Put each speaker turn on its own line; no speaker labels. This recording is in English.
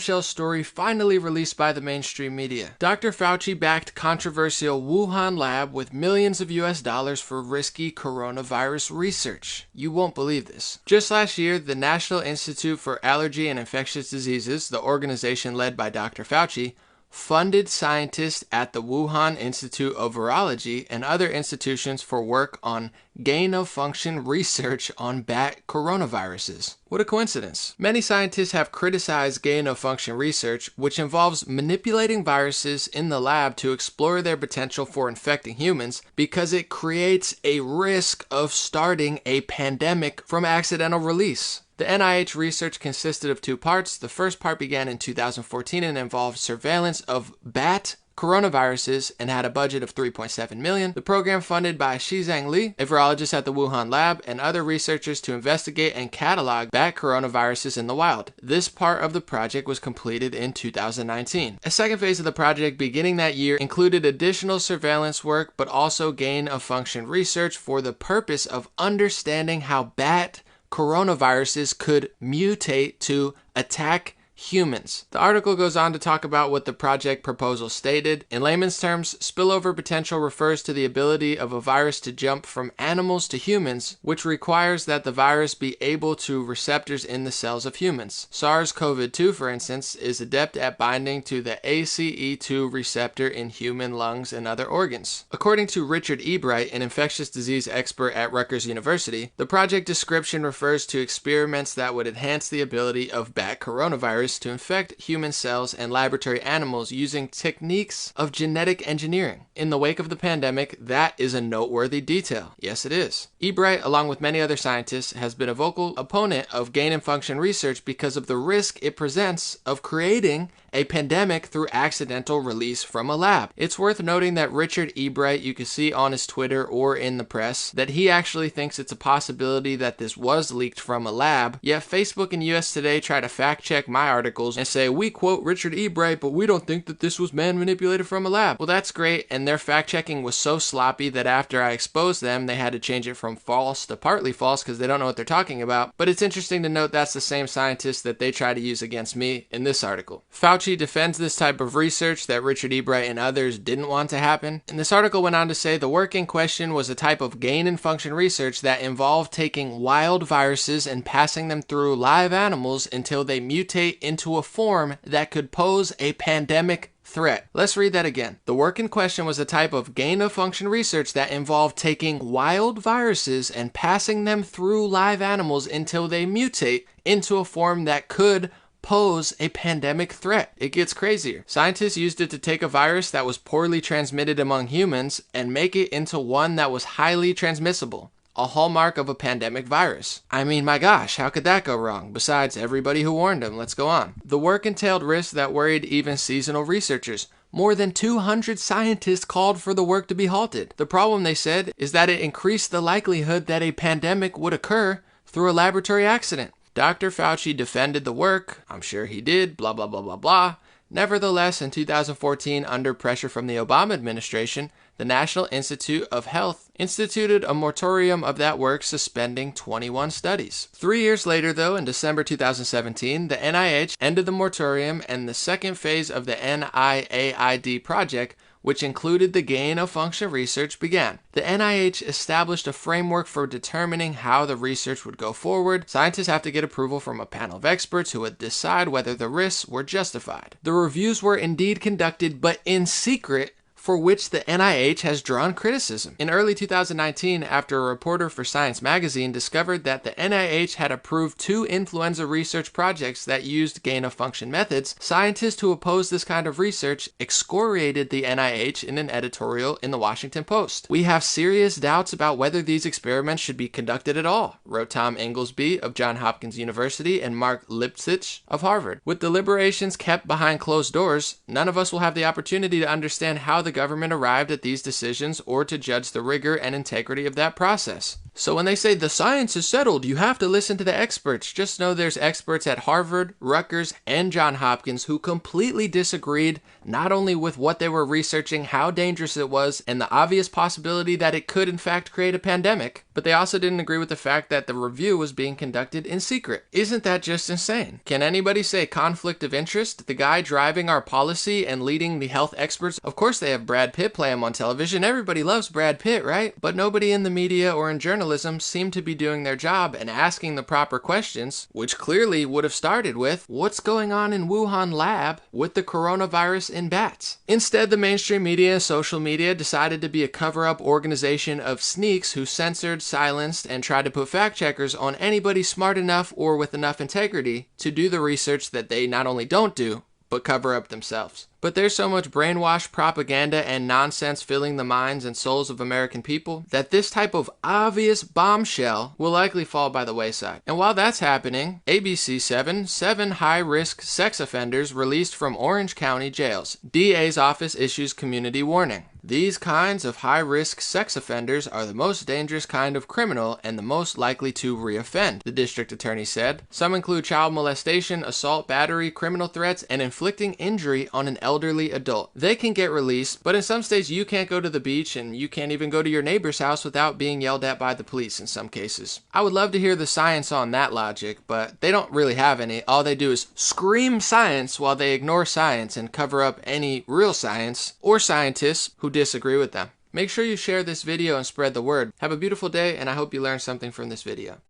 bombshell story finally released by the mainstream media. Dr. Fauci backed controversial Wuhan lab with millions of US dollars for risky coronavirus research. You won't believe this. Just last year, the National Institute for Allergy and Infectious Diseases, the organization led by Dr. Fauci, funded scientists at the Wuhan Institute of Virology and other institutions for work on gain-of-function research on bat coronaviruses. What a coincidence. Many scientists have criticized gain-of-function research, which involves manipulating viruses in the lab to explore their potential for infecting humans because it creates a risk of starting a pandemic from accidental release. The NIH research consisted of two parts. The first part began in 2014 and involved surveillance of bat coronaviruses and had a budget of $3.7 million. The program funded by Shizhang Li, a virologist at the Wuhan lab, and other researchers to investigate and catalog bat coronaviruses in the wild. This part of the project was completed in 2019. A second phase of the project beginning that year included additional surveillance work, but also gain-of-function research for the purpose of understanding how bat coronaviruses could mutate to attack humans. The article goes on to talk about what the project proposal stated. In layman's terms, spillover potential refers to the ability of a virus to jump from animals to humans, which requires that the virus be able to receptors in the cells of humans. SARS-CoV-2, for instance, is adept at binding to the ACE2 receptor in human lungs and other organs. According to Richard Ebright, an infectious disease expert at Rutgers University, the project description refers to experiments that would enhance the ability of bat coronavirus to infect human cells and laboratory animals using techniques of genetic engineering. In the wake of the pandemic, that is a noteworthy detail. Yes, it is. Ebright, along with many other scientists, has been a vocal opponent of gain-of-function research because of the risk it presents of creating a pandemic through accidental release from a lab. It's worth noting that Richard Ebright, you can see on his Twitter or in the press, that he actually thinks it's a possibility that this was leaked from a lab, yet Facebook and US Today try to fact check my articles and say, we quote Richard Ebright, but we don't think that this was man manipulated from a lab. Well, that's great, and their fact checking was so sloppy that after I exposed them, they had to change it from false to partly false because they don't know what they're talking about. But it's interesting to note that's the same scientist that they try to use against me in this article. Fauci defends this type of research that Richard Ebright and others didn't want to happen. And this article went on to say the work in question was a type of gain-in-function research that involved taking wild viruses and passing them through live animals until they mutate into a form that could pose a pandemic threat. Let's read that again. The work in question was a type of gain-of-function research that involved taking wild viruses and passing them through live animals until they mutate into a form that could pose a pandemic threat. It gets crazier. Scientists used it to take a virus that was poorly transmitted among humans and make it into one that was highly transmissible. A hallmark of a pandemic virus. I mean, my gosh, how could that go wrong? Besides everybody who warned him. Let's go on. The work entailed risks that worried even seasonal researchers. More than 200 scientists called for the work to be halted. The problem, they said, is that it increased the likelihood that a pandemic would occur through a laboratory accident. Dr. Fauci defended the work. I'm sure he did, blah, blah, blah, blah, blah. Nevertheless, in 2014, under pressure from the Obama administration, the National Institute of Health instituted a moratorium of that work, suspending 21 studies. 3 years later, though, in December 2017, the NIH ended the moratorium, and the second phase of the NIAID project, which included the gain-of-function research, began. The NIH established a framework for determining how the research would go forward. Scientists have to get approval from a panel of experts who would decide whether the risks were justified. The reviews were indeed conducted, but in secret, for which the NIH has drawn criticism. In early 2019, after a reporter for Science magazine discovered that the NIH had approved 2 influenza research projects that used gain-of-function methods, scientists who opposed this kind of research excoriated the NIH in an editorial in the Washington Post. "We have serious doubts about whether these experiments should be conducted at all," wrote Tom Inglesby of Johns Hopkins University and Mark Lipsitch of Harvard. "With deliberations kept behind closed doors, none of us will have the opportunity to understand how the government arrived at these decisions or to judge the rigor and integrity of that process." So when they say the science is settled, you have to listen to the experts, just know there's experts at Harvard, Rutgers, and Johns Hopkins who completely disagreed not only with what they were researching, how dangerous it was, and the obvious possibility that it could in fact create a pandemic, but But they also didn't agree with the fact that the review was being conducted in secret. Isn't that just insane? Can anybody say conflict of interest? The guy driving our policy and leading the health experts, of course they have Brad Pitt play him on television. Everybody loves Brad Pitt, right? But nobody in the media or in journalism seemed to be doing their job and asking the proper questions, which clearly would have started with, what's going on in Wuhan lab with the coronavirus in bats? Instead, the mainstream media and social media decided to be a cover-up organization of sneaks who censored, silenced, and tried to put fact-checkers on anybody smart enough or with enough integrity to do the research that they not only don't do, but cover up themselves. But there's so much brainwash, propaganda, and nonsense filling the minds and souls of American people that this type of obvious bombshell will likely fall by the wayside. And while that's happening, ABC7, 7 high-risk sex offenders released from Orange County jails. DA's office issues community warning. These kinds of high-risk sex offenders are the most dangerous kind of criminal and the most likely to reoffend, the district attorney said. Some include child molestation, assault, battery, criminal threats, and inflicting injury on an elderly adult. They can get released, but in some states you can't go to the beach and you can't even go to your neighbor's house without being yelled at by the police in some cases. I would love to hear the science on that logic, but they don't really have any. All they do is scream science while they ignore science and cover up any real science or scientists who disagree with them. Make sure you share this video and spread the word. Have a beautiful day, and I hope you learned something from this video.